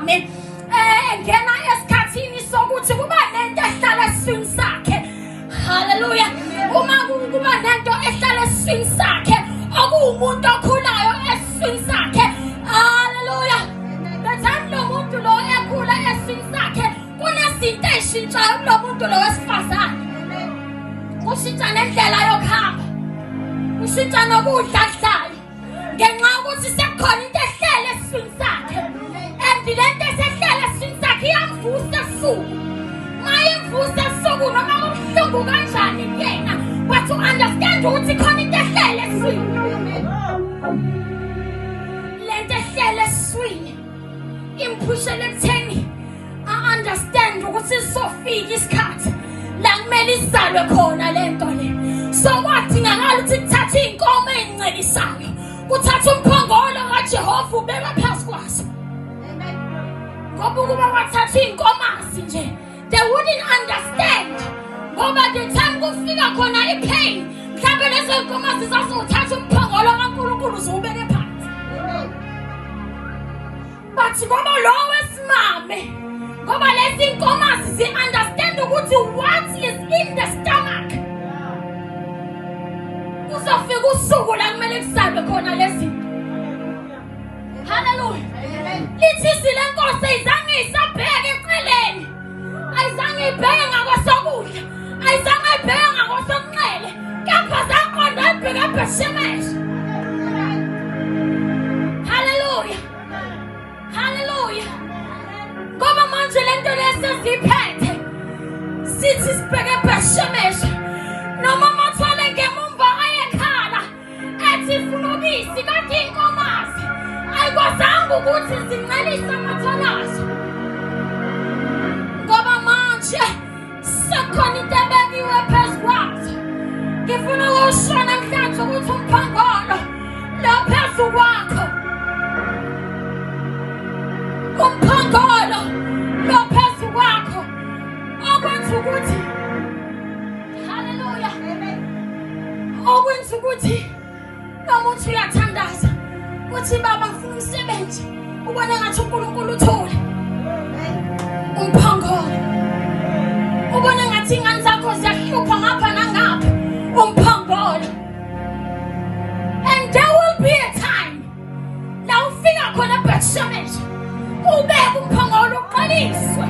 sami ngena esikhathini sokuthi kuba nento ehlala esiswini sakhe. Haleluya. Uma kuba nento ehlala esiswini sakhe okuwumuntu okhulayo esiswini sakhe. Haleluya. Bethani lo muntu lo ekhula esiswini sakhe kunezinto ezishintshayo kulo muntu lo wesifazane. Kushintsha nendlela yokuhamba, kushintsha nokudla akudlayo ngenxa yokuthi sekukhona into ehlele esiswini sakhe. And lento esehlele esiswini sakhe iyamvusa esuku. Ma imvusa esuku noma kubuhlungu kanjani kuyena, but to understand ukuthi khona into ehlele esiswini. Lento ehlele esiswini imphushele ekutheni understand ukuthi sizofika isikhathi la kumele izalwe khona lento le. So kwadingakala ukuthi kuthathe inkomo ezincelisayo, kuthathe umphongolo kaJehova ubeka phansi kwaso. Ngoba ukuba wathatha inkomazi nje they wouldn't understand. Ngoba the time kufika khona ipain, mhlawumbe lezo inkomazi zazothatha umphongolo kaNkulunkulu uzubeke phansi. But ngoba lo wesimame, ngoba lezi inkomazi zi-understand ukuthi what is in the stomach. Uzofika usuku la kumele kusalwe khona lezi. Hallelujah. Lithi sile nkosi ayizange isabheke eceleni, ayizange ibheke ngakwasokudla, ayizange ibheke ngakwasokunxele, kepha zaqonda ibheke eBhethshemeshi. Hallelujah. Hallelujah. Ngoba manje lento lesiziphethe sithi sibheke eBhethshemeshi, noma mathwale ngemumva ayekhala ethi funa ubisi kanti inkomazi ayikwazanga ukuthi zincelise amatholazo. Ngoba manje sekhona into ebekiwe phezu kwazo. Ngifuna ukusho namhlanje ukuthi umphongolo lo phezu kwakho, umphongolo lo phezu kwakho okwenza ukuthi, haleluya, okwenza ukuthi noma uthi uyathandaza uthi baba ngifuna umsebenzi, ubone ngathi uNkulunkulu uthule umphongolo, ubone ngathi ingane zakho ziyahlupha ngapha nangapha umphongolo. And there will be a time la ufika khona eBhethshemeshi ubeke umphongolo uqaliswe.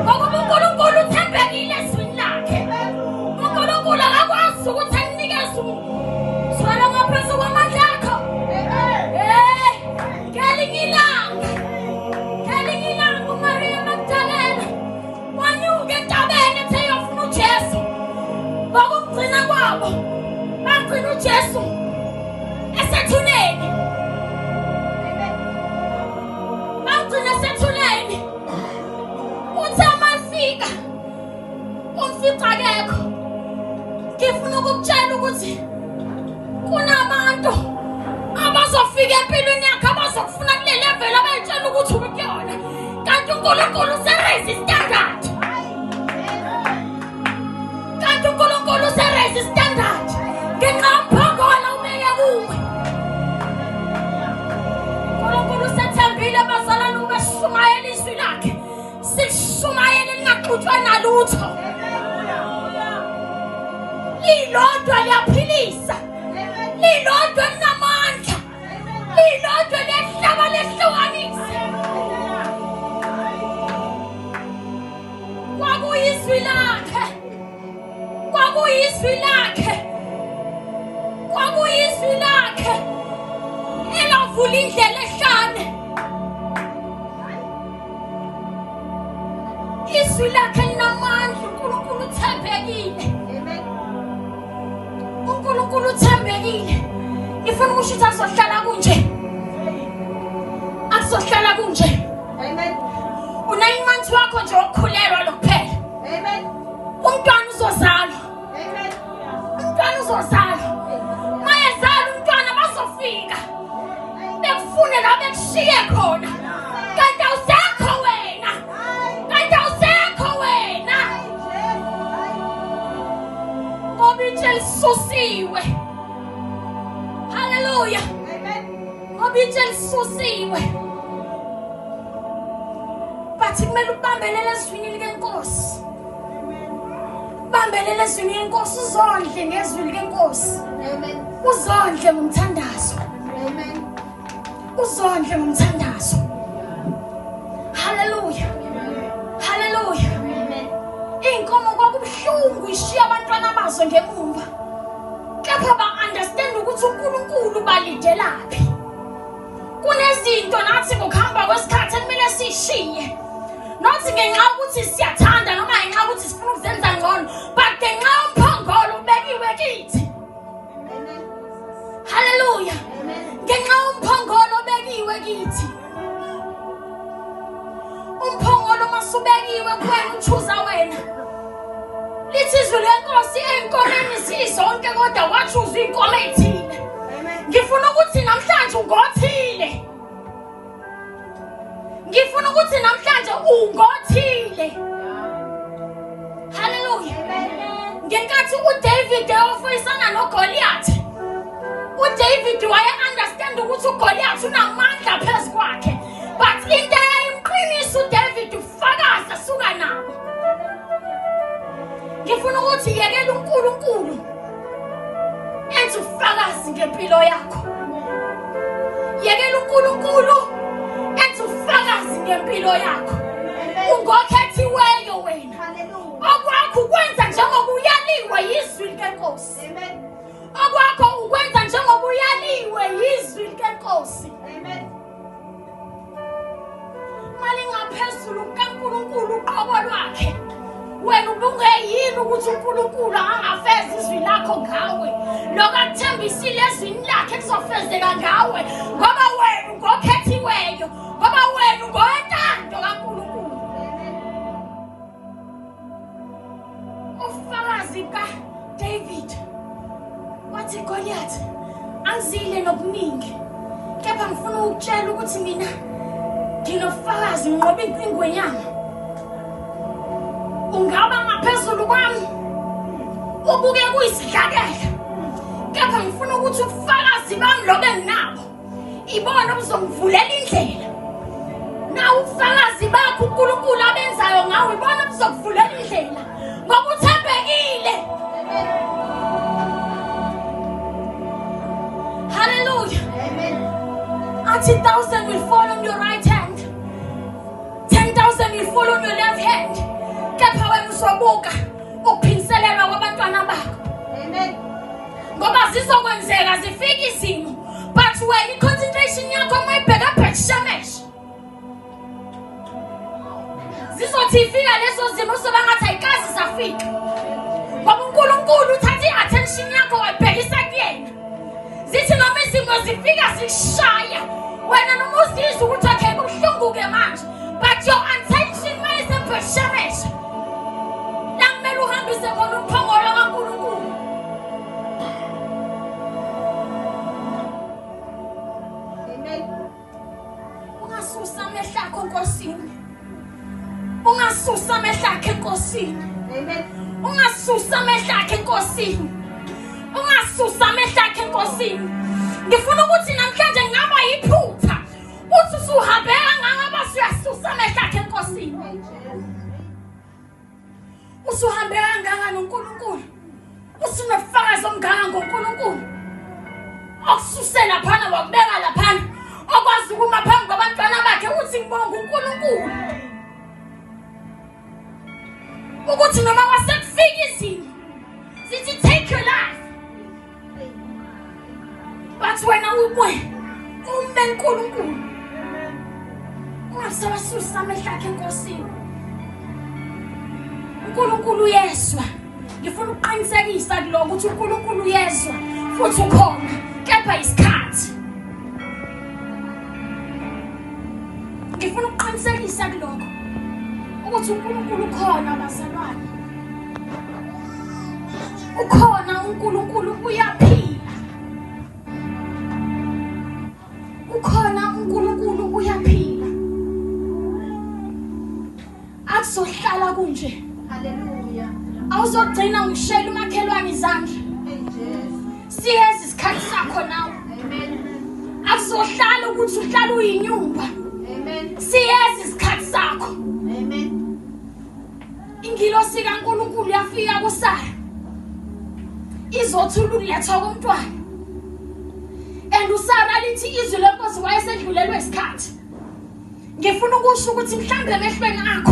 Ngoba uNkulunkulu uthembekile eswini lakhe. uNkulunkulu akakwazi ukuthi anikeze umthwalo ngaphezu kwamandla akho. Ngelinye ilanga uMaria Magdalena wanyuka entabeni ethe yofuna uJesu. Ngokugcina kwabo bagcina uJesu esethuneni. Bagcina esethuneni. Uthe mafika umfica akekho. Ngifuna ukukutshela ukuthi kunabantu abazofika empilweni yakhe abazokufuna kule level abayitshela ukuthi ukuyona, kanti uNkulunkulu useraise standard. Kanti uNkulunkulu useraise standard ngenxa yomphongolo ubeke kuwe. uNkulunkulu usethembile bazalwane ubeshumayela izwi lakhe, sishumayela lingaxutshwa nalutho. Lilodwa liyaphilisa, lilodwa linamandla, lilodwa liyahlaba lehlukanise. Kwakuyizwi lakhe, kwakuyizwi lakhe, kwakuyizwi lakhe elavula indlela ehlane. Izwi lakhe linamandla. uNkulunkulu uthembekile, uNkulunkulu uthembekile. Ngifuna ukusho ukuthi asohlala kunje, asohlala kunje. Amen. Una-9 months wakho nje wokukhulelwa lokuphela. Amen. Umntwana uzozalwa. Amen. Umntwana uzozalwa. Mayezala umntwana bazofika bekufune la bekushiye khona, kanti awusekho wena, kanti awusekho wena. Ngoba itshe lisusiwe. Hallelujah. Amen. Ngoba itshe lisusiwe. But kumele ubambelele ezwini likaNkosi. Ubambelele ezwini lenkosi, uzondle ngezwi likaNkosi. Amen. Uzondle ngomthandazo. Amen. Uzondle ngomthandazo. Hallelujah. Hallelujah. Amen. Inkomo kwakubuhlungu ishiya abantwana bazo ngemumva. Kepha ba-understand ukuthi uNkulunkulu balidelaphi. Kunezinto nathi ngokuhamba kwesikhathi ekumele sishiye. Nathi ngenxa ukuthi siyathanda noma ngenxa ukuthi sifuna ukuzenza ngcono, but ngenxa umphongolo ubekiwe kithi. Amen. Hallelujah. Amen. Ngenxa umphongolo ubekiwe kithi. Umphongolo masubekiwe kuwena uchuza wena. Lithi izwi lenkosi enkomeni sizonke kodwa wachuza inkomo ethile. Ngifuna ukuthi namhlanje ungothile. Ngifuna ukuthi namhlanje ungothile. Hallelujah. Ngenkathi uDavid eyofisana noGoliath, uDavid waye understand ukuthi uGoliath unamandla phezu kwakhe, but into eyayimqinisa uDavid ufakazi asuka nabo. Ngifuna ukuthi yekela uNkulunkulu enze ufakazi ngempilo yakho. Yekela uNkulunkulu enze ufakazi ngempilo yakho. Ungokhethiweyo wena. Okwakho ukwenza njengoba uyaliwe yizwi likaNkosi. Amen. Okwakho ukwenza njengoba uyaliwe yizwi likaNkosi. Amen. Mali ngaphezulu kaNkulunkulu uqobo lwakhe. Wena ubungeyini ukuthi uNkulunkulu angafeza izwi lakho ngawe. Lokuthembisile ezwini lakhe kuzofezeka ngawe ngoba wena ungokhethiweyo, ngoba wena ungowentando kaNkulunkulu. Ufakazi kaDavid wathi Goliath, angizile nokuningi, kepha ngifuna ukutshela ukuthi mina nginofakazi ngiqoba ingwenyama. Ungaba ngaphezulu kwami ubuke kuyisidlakela, kepha ngifuna ukuthi ubufakazi bami lobe nginabo ibona obuzongivulela indlela. Na ubufakazi bakho uNkulunkulu abenzayo ngawe ibona obuzokuvulela indlela ngoba uthembekile. Hallelujah. Amen. Athi 1,000 will fall on your right hand, 10,000 will fall on your left hand. Kepha wena usobuka ukuphindiselelwa kwabantwana bakho. Amen. Ngoba zizokwenzeka zifike izimo, but wena i-concentration yakho mayibheka Bethshemesh, zizothi ifika lezo zimo sobangathi ayikazi zafika. Ngoba uNkulunkulu uthatha i-attention yakho wayibhekisa kuyena. Zithi noma izimo zifika zishaya, wena noma uzizwa ukuthi okay kubuhlungu-ke manje, but your attention mayise Bethshemesh. Ungasusa amehlo akho enkosini. Ungasusa amehlo akho enkosini. Amen. Ungasusa amehlo akho enkosini. Ungasusa amehlo akho enkosini. Ngifuna ukuthi namhlanje ngaba yiphutha uthi usuhambeka ngangaba siyasusa amehlo akho enkosini. Usuhambeka nganga noNkulunkulu. Usunofakazi omngaka ngoNkulunkulu. Okususela phana wakubeka laphana. Okwazi ukuma phambi kwabantwana bakhe uthi ngibonga uNkulunkulu. Ukuthi noma kwasekufika izimo sithi take your life, but wena ubuye umbe uNkulunkulu. Ungasawasusa amehlo akho enkosini. uNkulunkulu uyezwa. Ngifuna ukuqinisekisa kuloko ukuthi uNkulunkulu uyezwa futhi ukhona, kepha isikhathi. Ngifuna ukuqinisekisa kuloko ukuthi uNkulunkulu ukhona bazalwane. Ukhona uNkulunkulu uyaphila. Ukhona uNkulunkulu uyaphila. Akuzohlala kunje. Hallelujah. Awuzogcina ngishela umakhelwane izandla. Siyeza isikhathi sakho nawe. Amen. Akuzohlala ukuthi uhlala uyinyumba. Amen. Siyeza isikhathi sakho. yakho. Amen. Ingilosi kaNkulunkulu yafika kuSara. Izothula uletha komntwana. And uSara lithi izwi lenkosi wayesedlulelwe isikhathi. Ngifuna ukusho ukuthi mhlambe emehlweni akho